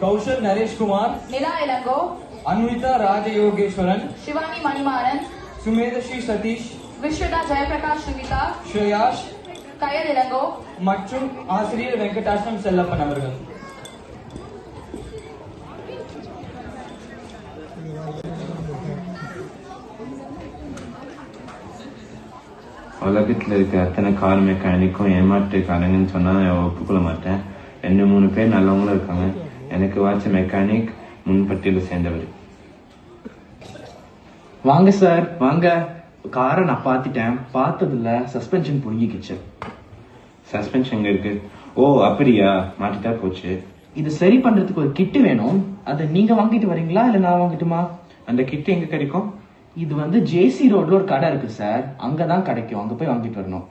कौशल नरेश कुमार, निला इलंगो, अन्विता राजयोगेश्वरन, शिवानी मणिमारन, सुमेधश्री सतीश, विश्वदा जयप्रकाश श्रीविता, श्रेयाश कयल इलंगो மற்றும் ஆசிரியர் வெங்கடாசலம் செல்லப்பன் அவர்கள். உலகத்தில் இருக்க அத்தனை கார் மெக்கானிக்கும் ஏமாற்றுக்காரங்கன்னு சொன்னா ஒப்புக்கொள்ள மாட்டேன். 2-3 பேர் நல்லவங்களும் இருக்காங்க. எனக்கு வாட்ச மெக்கானிக் முன்பட்டியல சேர்ந்தவர். வாங்க சார் வாங்க. காரை நான் பார்த்துட்டேன். பார்த்ததுல சஸ்பென்ஷன் புடுங்கிக்கிச்சு. சஸ்பென்ஷன் இருக்கு. ஓ அப்படியா, மாட்டிட்டா போச்சு. இது சரி பண்றதுக்கு ஒரு கிட்டு வேணும். அதை நீங்க வாங்கிட்டு வரீங்களா இல்ல நான் வாங்கிட்டுமா? அந்த கிட் எங்க கிடைக்கும்? இது ஜேசி ரோட்ல ஒரு கடை இருக்கு சார், அங்கதான் கிடைக்கும். அங்க போய் வாங்கிட்டு வரணும்.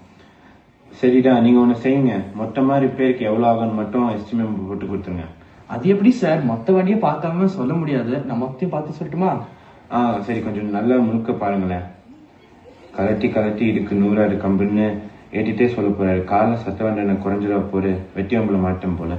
சரிடா, நீங்க ஒண்ணு செய்யுங்க. மொத்தமா ரிப்பேருக்கு எவ்வளவு ஆகும்னு மட்டும் எஸ்டிமேட் போட்டு கொடுத்துருங்க. அது எப்படி சார்? மொத்த வண்டியை பார்க்காம சொல்ல முடியாது. நான் மொத்தையும் பார்த்து சொல்லட்டுமா? சரி, கொஞ்சம் நல்லா முழுக்க பாருங்களேன். கலட்டி இதுக்கு 100 கம்புன்னு ஏற்றிட்டே சொல்ல போறாரு. கால சத்த வேண்ட குறைஞ்சிட போற வெட்டி அம்பளை மாட்டம் போல.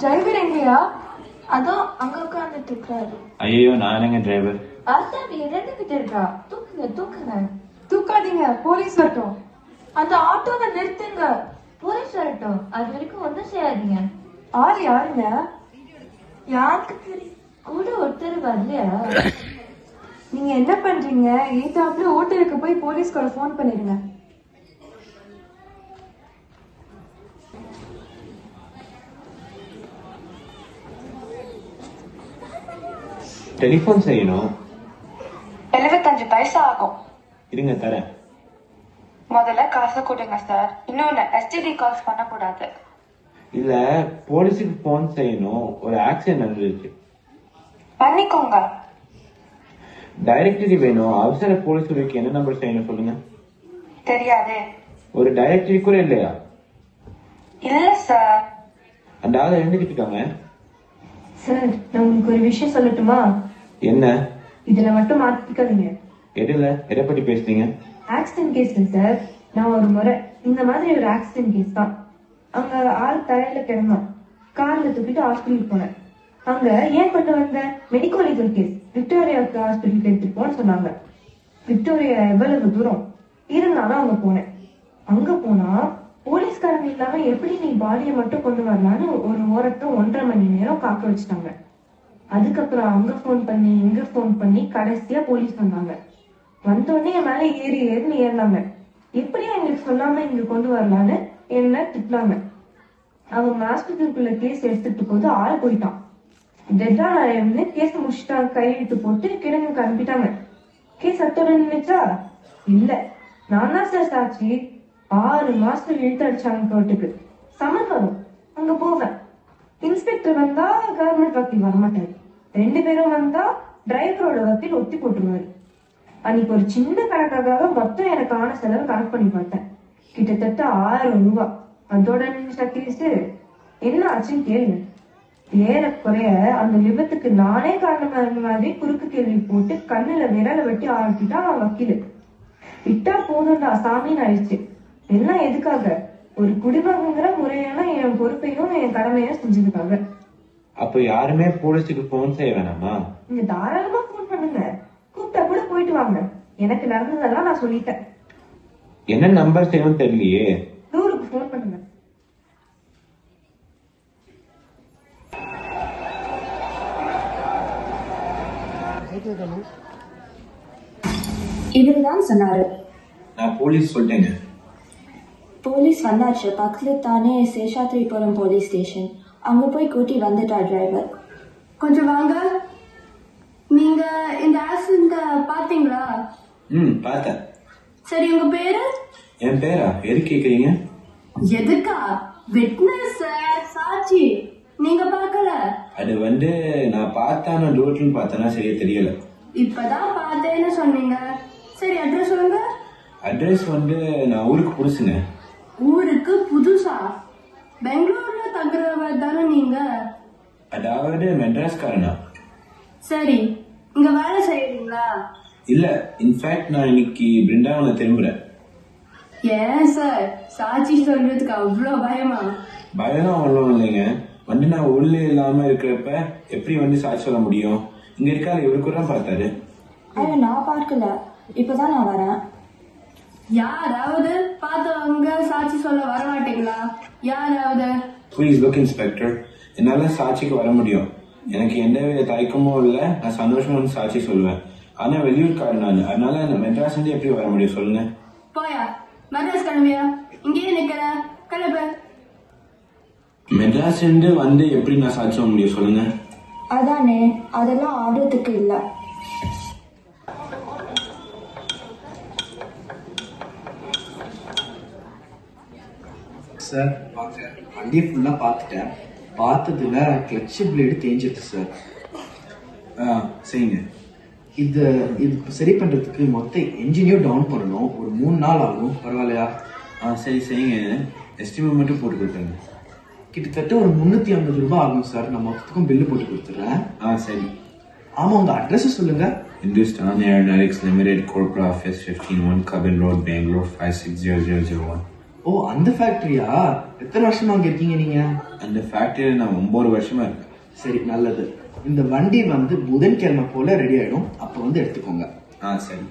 டிரைவர் எங்கயா? அதோ அங்க உட்கார்ந்துட்டு இருக்காரு. ஐயோ, நானுங்க டிரைவர். ஆசாமி ரெண்டுகிட்ட இருக்கா. தூக்குங்க. தூக்காதீங்க, போலீஸ் வரட்டும். அந்த ஆட்டோவை நிறுத்துங்க. போலீஸ் வரட்டும். அது வரைக்கும் ஒன்றும் செய்யாதீங்க. ஆள் யாருங்க? யாருக்கு தெரியும்? கூட ஒருத்தர் வரலையா? நீங்க என்ன பண்றீங்க? ஏத்தாப்புல ஹோட்டலுக்கு போய் போலீஸ்கார போன் பண்ணிருங்க. டெலிபோன் செய்யணும். 75 பைசா ஆகும். இருங்க தரேன். முதல்ல காசு கொடுங்க சார். இன்னொன்னு எஸ்டிடி கால்ஸ் பண்ணக்கூடாது. இல்ல, போலீஸுக்கு போன் செய்யணும். ஒரு ஆக்சிடென்ட் நடந்துருச்சு. பண்ணிக்கோங்க. டைரக்டரி வேணும். அவசர போலீஸ் உதவிக்கு என்ன நம்பர் செய்யணும் சொல்லுங்க. தெரியாதே. ஒரு டைரக்டரி கூட இல்லையா? இல்ல சார். அந்த ஆளை எழுந்துக்கிட்டு இருக்காங்க. சார், நான் உங்களுக்கு ஒரு விஷயம் சொல்லட்டுமா? என்ன? இதுல மட்டும் மாத்திக்காதீங்க. எதை பத்தி பேசுறீங்க? Accident case sir. நான் ஒரு முறை இந்த மாதிரி ஒரு ஆக்சிடென்ட் கேஸ் தான். அங்க ஆள் தரையில கிடந்தான். கார்ல தூக்கிட்டு ஹாஸ்பிட்டலுக்கு போனேன். அங்க ஏன் கொண்டு வந்த மெடிக்கல் லீகல் கேஸ் விக்டோரியாவுக்கு ஹாஸ்பிட்டலுக்கு எடுத்துட்டு போன்னு சொன்னாங்க. விக்டோரியா எவ்வளவு தூரம் இருந்தாலும் அங்க போனேன். அங்க போனா போலீஸ்காரங்க இல்லாம எப்படி நீ பாடியை மட்டும் கொண்டு வரலான்னு ஒரு ஓரத்தை 1.5 மணி நேரம் காக்க வச்சுட்டாங்க. அதுக்கப்புறம் அங்க போன் பண்ணி இங்க போன் பண்ணி கடைசியா போலீஸ் வந்தாங்க. வந்தோடனே என் மேல ஏறின்னு ஏறினாங்க. எப்படியும் எங்களுக்கு சொல்லாம இங்க கொண்டு வரலான்னு என்ன திட்டினாங்க. அவங்க ஹாஸ்பிட்டலுக்குள்ள கேஸ் எடுத்துட்டு போது ஆள் போயிட்டான். டெட்டா நான் கேஸ் முடிச்சுட்டாங்க. கையெழுத்து போட்டு கிழங்குக்கு அனுப்பிட்டாங்க. கேஸ் அத்தோட நின்னுச்சா? இல்ல, நான் தான் சார் சாட்சி. 6 மாசம் இழுத்து அடிச்சாங்க கோர்ட்டுக்கு. சமன் வரும், அங்க போவேன். இன்ஸ்பெக்டர் வந்தா கவர்மெண்ட் வக்கீல் வரமாட்டாரு. 2 பேரும் வந்தா டிரைவரோட வக்கீல் ஒத்தி போட்டுருவாரு. அன்னைக்கு ஒரு சின்ன கணக்காக மொத்தம் எனக்கு ஆன செலவு கணக்கு பண்ணி பார்த்தேன். கிட்டத்தட்ட 1000 ரூபாய். அதோட கேஸ் என்ன ஆச்சுன்னு கேளுங்க. ஏறக்குறைய அந்த விபத்துக்கு நானே காரணமா இருந்த மாதிரி குறுக்கு கேள்வி போட்டு கண்ணுல விரலை வெட்டி ஆக்கிட்டான் வக்கீலு. விட்டா போதும்டா சாமின்னு ஆயிடுச்சு. எல்லாம் எதுக்காக? ஒரு குடிமகங்கிற முறையான என் பொறுப்பையும் என் கடமையும் செஞ்சதுக்காக. அப்ப யாருமே போலீஸுக்கு போன் செய்ய வேணாமா? நீங்க தாராளமா போன் பண்ணுங்க. கூப்பிட்டா கூட போயிட்டு வாங்க. எனக்கு நடந்ததெல்லாம் நான் சொல்லிட்டேன். என்ன நம்பர் செய்யணும் தெரியலையே. 100க்கு போன் பண்ணுங்க. இவருதான் சொன்னாரு. நான் போலீஸ் சொல்லிட்டேங்க. போலீஸ் வந்தாச்சு. பக்கத்துல தானே சேஷாத்ரிபுரம் போலீஸ் ஸ்டேஷன். அங்க போய் கூட்டி வந்துட்டா டிரைவர். கொஞ்சம் வாங்க. நீங்க இந்த ஆக்சிடென்ட் பாத்தீங்களா? பார்த்தேன். சரி, உங்க பேரு? என் பேரா? எது கேக்குறீங்க? எதுக்கா? விட்னஸ் சாட்சி. நீங்க பாக்கல? அது நான் பார்த்தான ரோட்ல பார்த்தனா சரியா தெரியல. இப்பதான் பார்த்தேன்னு சொன்னீங்க. சரி, அட்ரஸ் சொல்லுங்க. அட்ரஸ் நான் ஊருக்கு புதுசுங்க. ஊருக்கு புதுசா? பெங்களூர்ல தங்குறவர் தானே நீங்க? அதாவது மெட்ராஸ்காரனா? சரி, இங்க வேலை செய்யறீங்களா? இல்ல, இன்ஃபேக்ட் நான் இன்னைக்கு பிருந்தாவனை திரும்புறேன். ஏன் சார் சாட்சி சொல்றதுக்கு அவ்வளோ பயமா? பயம் அவ்வளோ இல்லைங்க. வந்து நான் ஊர்ல இல்லாம இருக்கிறப்ப எப்படி வந்து சாட்சி சொல்ல முடியும்? இங்க இருக்காரு, இவரு கூட தான் பார்த்தாரு. ஐயோ, நான் பார்க்கல, இப்பதான் நான் வரேன். யாராவது பார்த்தவங்க சாட்சி சொல்ல வர மாட்டீங்களா? யாராவது? ப்ளீஸ் லுக் இன்ஸ்பெக்டர், என்னால சாட்சிக்கு வர முடியும். எனக்கு எந்த வித தயக்கமும் இல்லை. நான் சந்தோஷமா வந்து சாட்சி சொல்லுவேன். ஆனா வெளியூர்காரன் நான், அதனால மெட்ராஸ் வந்து எப்படி வர முடியும் சொல்லுங்க? போயா, மெட்ராஸ் கிளம்பியா? இங்கேயே நிக்கிற, கிளம்பு. மெட்ராஸ் இருந்து வந்து எப்படி நான் சாட்சி சொல்ல முடியும் சொல்லுங்க? அதானே, அதெல்லாம் ஆடுறதுக்கு இல்லை. சார் வாங்க, வண்டியை ஃபுல்லாக பார்த்துட்டேன். பார்த்ததுல கிளட்ச் பிளேடு தேஞ்சிருக்கு சார். சரிங்க. இது சரி பண்ணுறதுக்கு மொத்த என்ஜினையும் டவுன் பண்ணணும். ஒரு 3 நாள் ஆகும். பரவாயில்லையா? சரி சரிங்க. எஸ்டிமேட் மட்டும் போட்டு கொடுத்துருங்க. கிட்டத்தட்ட ஒரு 350 ரூபாய் ஆகும் சார். நான் மொத்தத்துக்கும் பில்லு போட்டு கொடுத்துட்றேன். சரி. ஆமாம், உங்கள் அட்ரஸ் சொல்லுங்க. Hindustan Aeronautics Limited, Corporate Office, 15-1 Cubbon Road, Bangalore, 560001. ஓ, அந்த ஃபேக்ட்ரியா? எத்தனை வருஷமா அங்கே இருக்கீங்க நீங்கள்? அந்த ஃபேக்டரியில் நான் 9 வருஷமா இருக்கேன். சரி, நல்லது. இந்த வண்டி வந்து புதன்கிழமை போல ரெடி ஆகிடும். அப்போ வந்து எடுத்துக்கோங்க. சரி.